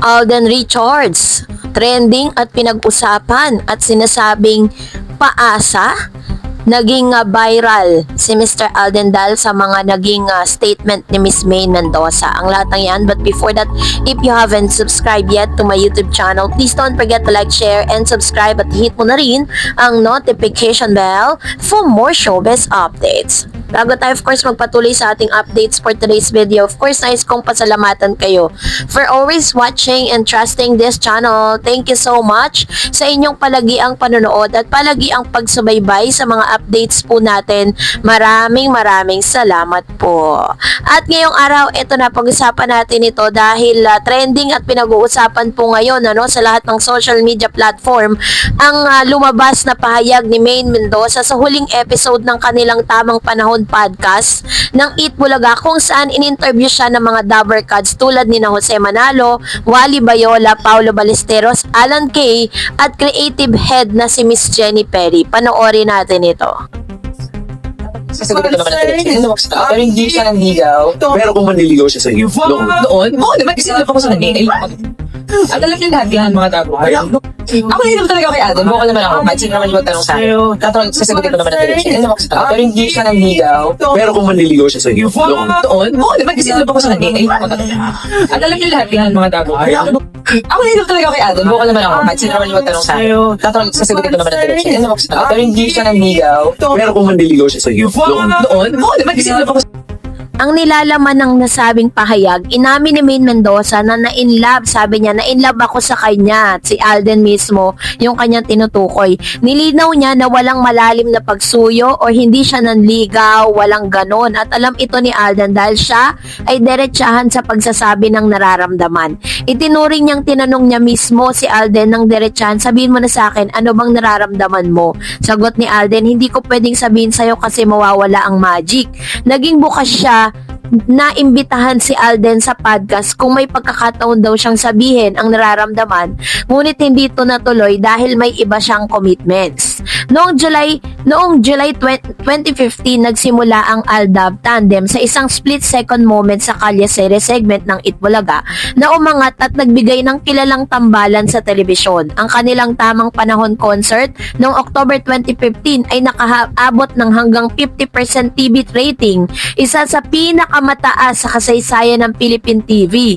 Alden Richards. Trending at pinag-usapan at sinasabing paasa. Naging viral si Mr. Alden dahil sa mga naging statement ni Miss Maine Mendoza. Ang lahat ng yan. But before that, if you haven't subscribed yet to my YouTube channel, please don't forget to like, share, and subscribe at hit mo na rin ang notification bell for more showbiz updates. Bago tayo, of course, magpatuloy sa ating updates for today's video, of course, nais kong pasalamatan kayo for always watching and trusting this channel. Thank you so much sa inyong palagiang panonood at palagiang pagsubaybay sa mga updates po natin. Maraming salamat po. At ngayong araw, ito na, pag-usapan natin ito dahil trending at pinag-uusapan po ngayon sa lahat ng social media platform ang lumabas na pahayag ni Maine Mendoza sa huling episode ng kanilang Tamang Panahon podcast ng Eat Bulaga, kung saan in-interview siya ng mga Dabber Cats tulad ni Jose Manalo, Wally Bayola, Paulo Ballesteros, Alan Kay at creative head na si Miss Jenny Perry. Panoorin natin ito. Sasagutin ko naman natin. Pero hindi siya nanligaw. Pero kung manliligaw siya sa iyo, Doon? Oo naman, kasi alam ko sa naging. At alam niyo lahat yan, mga tago. Ako hindi talaga kay Alden. Bukal naman ako. Kahit sino naman yung magtanong sa akin. Sasagutin ko naman natin. Pero hindi siya nanligaw. pero kung manliligaw siya sa iyo, Doon? Oo naman, kasi alam ko sa naging. At alam niyo lahat yan, mga tago. Ako hindi talaga kay Alden. Bukal naman ako. Kahit sino naman yung magtanong sa akin. Sasagutin ko naman natin. Pero hindi siya nanligaw. pero kung manliligaw siya sa iyo, Doon? Oo naman, kasi alam ko Ang nilalaman ng nasabing pahayag, inamin ni Maine Mendoza na na-inlove. Sabi niya, na-inlove ako sa kanya. Si Alden mismo, yung kanyang tinutukoy. Nilinaw niya na walang malalim na pagsuyo o hindi siya nanligaw, walang ganon. At alam ito ni Alden dahil siya ay diretsahan sa pagsasabi ng nararamdaman. Itinuring niyang tinanong niya mismo si Alden ng diretsahan, sabihin mo na sa akin, ano bang nararamdaman mo? Sagot ni Alden, hindi ko pwedeng sabihin sa'yo kasi mawawala ang magic. Naging bukas siya na imbitahan si Alden sa podcast kung may pagkakataon daw siyang sabihin ang nararamdaman, ngunit hindi ito natuloy dahil may iba siyang commitments. Noong July 2015, nagsimula ang Aldab Tandem sa isang split-second moment sa Kalye Series segment ng Itbulaga na umangat at nagbigay ng kilalang tambalan sa telebisyon. Ang kanilang Tamang Panahon concert noong October 2015 ay nakaabot ng hanggang 50% TV rating, isa sa pinakamataas sa kasaysayan ng Philippine TV.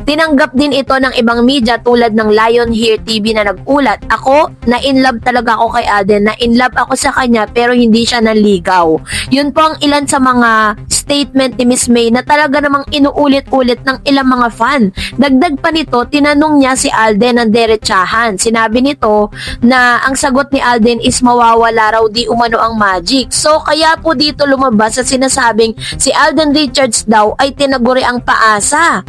Tinanggap din ito ng ibang media tulad ng Lion Here TV na nag-ulat, ako, na-inlove talaga ako kay Alden, na-inlove ako sa kanya pero hindi siya nanligaw. Yun po ang ilan sa mga statement ni Miss May na talaga namang inuulit-ulit ng ilang mga fan. Dagdag pa nito, tinanong niya si Alden ng derechahan. Sinabi nito na ang sagot ni Alden is mawawala raw di umano ang magic. So kaya po dito lumabas sa sinasabing si Alden Richards daw ay tinaguri ang paasa.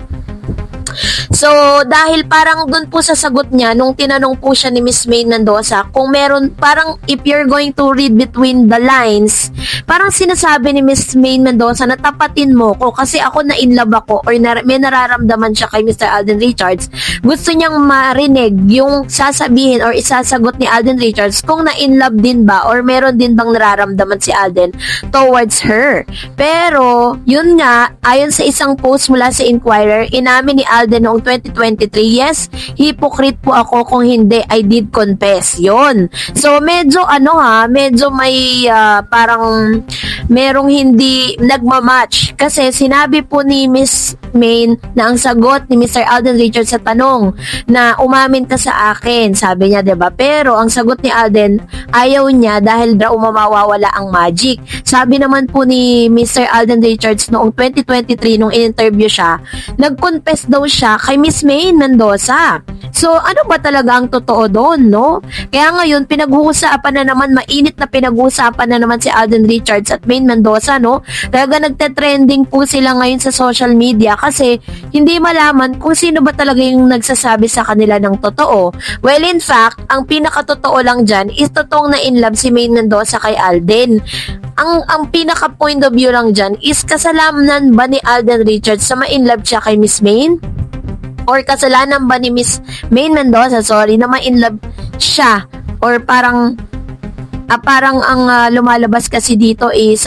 So, dahil parang dun po sa sagot niya, nung tinanong po siya ni Miss Maine Mendoza, kung meron, parang if you're going to read between the lines, parang sinasabi ni Miss Maine Mendoza na tapatin mo ko kasi ako na-inlove ako or may nararamdaman siya kay Mr. Alden Richards. Gusto niyang marinig yung sasabihin or isasagot ni Alden Richards kung na-inlove din ba or meron din bang nararamdaman si Alden towards her. Pero, yun nga, ayon sa isang post mula sa Inquirer, inamin ni Alden noong 2023, yes, hypocrite po ako kung hindi, I did confess. Yon. So, medyo medyo may parang merong hindi nagmamatch. Kasi sinabi po ni Miss Maine na ang sagot ni Mr. Alden Richards sa tanong na umamin ka sa akin, sabi niya, 'di ba? Pero ang sagot ni Alden, ayaw niya dahil daw mawawala ang magic. Sabi naman po ni Mr. Alden Richards noong 2023 nung in-interview siya, nag-confess daw siya kay Miss Maine Mendoza. So, ano ba talaga ang totoo doon, no? Kaya ngayon, pinag-uusapan na naman, mainit na pinag-uusapan na naman si Alden Richards at Maine Mendoza, no? Talaga nagte-trending po sila ngayon sa social media kasi hindi malaman kung sino ba talaga yung nagsasabi sa kanila ng totoo. Well, in fact, ang pinakatotoo lang dyan is totoong na in love si Maine Mendoza kay Alden. Ang pinaka point of view lang dyan is kasalanan ba ni Alden Richards sa ma-inlove siya kay Miss Maine? Or kasalanan ba ni Miss Maine Mendoza, na ma-inlove siya? Or parang ang lumalabas kasi dito is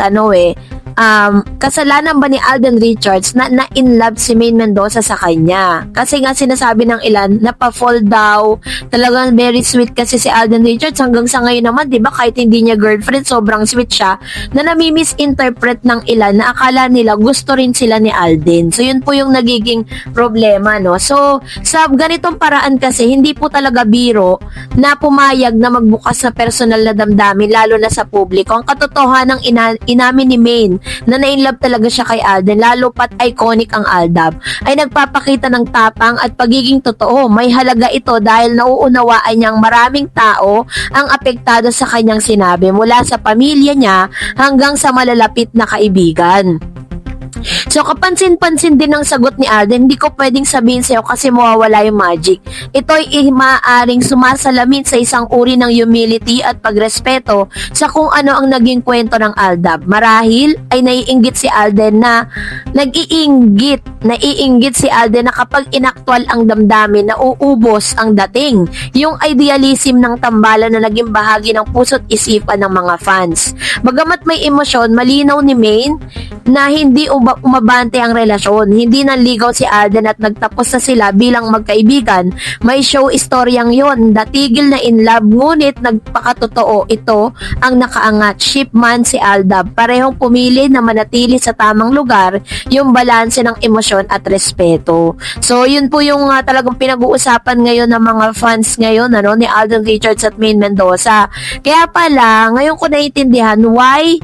kasalanan ba ni Alden Richards na in love si Maine Mendoza sa kanya? Kasi nga sinasabi ng ilan, napafall daw, talagang very sweet kasi si Alden Richards hanggang sa ngayon naman, di ba, kahit hindi niya girlfriend, sobrang sweet siya, na nami-misinterpret ng ilan na akala nila gusto rin sila ni Alden. So yun po yung nagiging problema, no? So sa ganitong paraan kasi, hindi po talaga biro na pumayag na magbukas sa personal na damdamin, lalo na sa publiko. Ang katotohanan ng inamin ni Maine na na-inlove talaga siya kay Alden, lalo pat iconic ang Aldab, ay nagpapakita ng tapang at pagiging totoo. May halaga ito dahil nauunawaan niyang maraming tao ang apektado sa kanyang sinabi, mula sa pamilya niya hanggang sa malalapit na kaibigan. So kapansin-pansin din ang sagot ni Alden, hindi ko pwedeng sabihin sa'yo kasi mawawala yung magic. Ito'y maaaring sumasalamin sa isang uri ng humility at pagrespeto sa kung ano ang naging kwento ng Aldab. Marahil ay naiinggit si Alden na naiinggit si Alden na kapag inaktwal ang damdamin, nauubos ang dating, yung idealism ng tambalan na naging bahagi ng puso't isipan ng mga fans. Bagamat may emosyon, malinaw ni Maine na hindi umabante ang relasyon. Hindi nanligaw si Alden at nagtapos na sila bilang magkaibigan. May show istoryang yon, datigil na in love, ngunit nagpakatotoo ito ang nakaangat. Shipman si Aldab, parehong pumili na manatili sa tamang lugar, yung balanse ng emosyon at respeto. So yun po yung talagang pinag-uusapan ngayon ng mga fans ngayon, ni Alden Richards at Maine Mendoza. Kaya pala ngayon ko naiintindihan why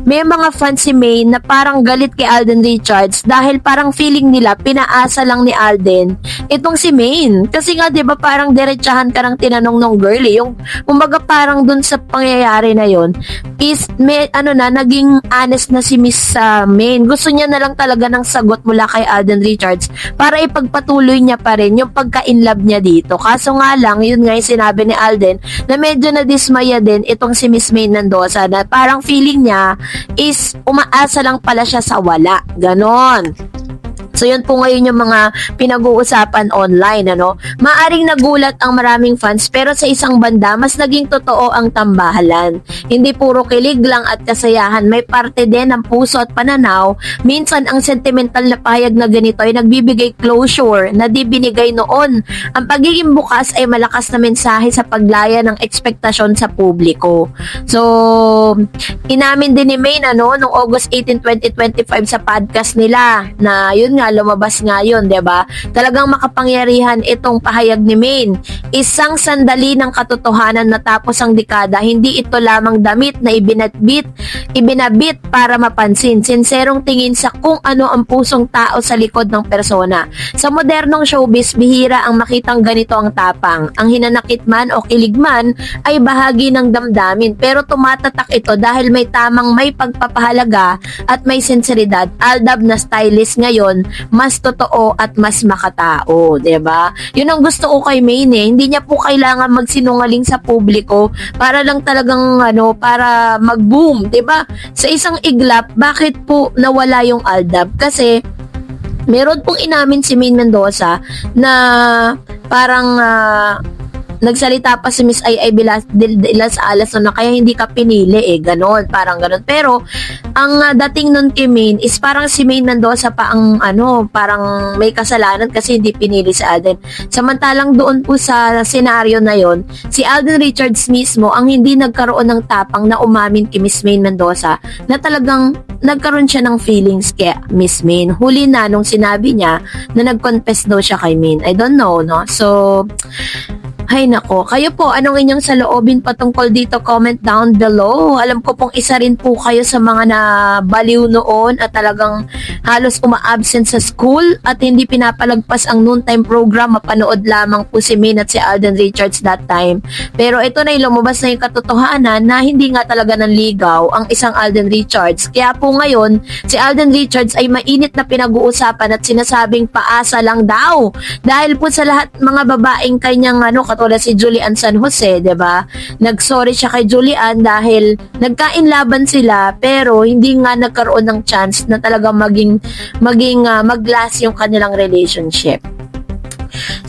may mga fans si Maine na parang galit kay Alden Richards dahil parang feeling nila pinaasa lang ni Alden itong si Maine. Kasi nga 'di ba parang diretsahan ka ng tinanong nung girl yung kumbaga parang dun sa pangyayari na yon is may naging honest na si Miss Maine. Gusto niya na lang talaga ng sagot mula kay Alden Richards para ipagpatuloy niya pa rin yung pagka-inlove niya dito. Kaso nga lang, yun nga yung sinabi ni Alden na medyo nadismaya din itong si Miss Maine Mendoza na parang feeling niya is umaasa lang pala siya sa wala. Ganon. So yun po ngayon yung mga pinag-uusapan online, Maaring nagulat ang maraming fans pero sa isang banda mas naging totoo ang tambahalan. Hindi puro kilig lang at kasayahan, may parte din ng puso at pananaw. Minsan ang sentimental na pahayag na ganito ay nagbibigay closure na di binigay noon. Ang pagiging bukas ay malakas na mensahe sa paglaya ng ekspektasyon sa publiko. So inamin din ni Maine noong August 18, 2025 sa podcast nila na yun nga lumabas nga yun, 'di ba? Talagang makapangyarihan itong pahayag ni Maine. Isang sandali ng katotohanan na tapos ang dekada, hindi ito lamang damit na ibinabit para mapansin. Sinserong tingin sa kung ano ang pusong tao sa likod ng persona. Sa modernong showbiz, bihira ang makitang ganito ang tapang. Ang hinanakit man o kilig man ay bahagi ng damdamin, pero tumatatak ito dahil may pagpapahalaga at may sinseridad. Aldab na stylist ngayon, mas totoo at mas makatao, 'di ba? Yun ang gusto ko kay Maine, hindi niya po kailangan magsinungaling sa publiko para lang talagang para mag-boom, 'di ba? Sa isang iglap, bakit po nawala yung Aldab? Kasi meron pong inamin si Maine Mendoza na parang nagsalita pa si Miss Ay de las Alas na kaya hindi ka pinili ganon, parang ganon. Pero ang dating nun kay Maine is parang si Maine Mendoza pa ang parang may kasalanan kasi hindi pinili si Alden. Samantalang doon po sa senaryo na yon, si Alden Richards mismo ang hindi nagkaroon ng tapang na umamin kay Miss Maine Mendoza na talagang nagkaroon siya ng feelings kay Miss Maine. Huli na nung sinabi niya na nag-confess daw siya kay Maine. I don't know, So hay nako, kayo po, anong inyong saloobin patungkol dito? Comment down below. Alam ko pong isa rin po kayo sa mga nabaliw noon at talagang halos uma-absent sa school at hindi pinapalagpas ang noontime program. Mapanood lamang po si Maine at si Alden Richards that time. Pero ito na lumabas na yung katotohanan na hindi nga talaga nanligaw ang isang Alden Richards. Kaya po ngayon, si Alden Richards ay mainit na pinag-uusapan at sinasabing paasa lang daw. Dahil po sa lahat mga babaeng kanyang katulad si Julian San Jose, 'di ba? Nagsorry siya kay Julian dahil nagkainlaban sila pero hindi nga nagkaroon ng chance na talaga maging mag-last yung kanilang relationship.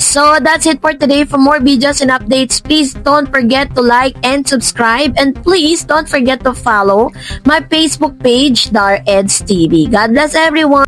So that's it for today. For more videos and updates, please don't forget to like and subscribe, and please don't forget to follow my Facebook page, Dar Eds TV. God bless everyone.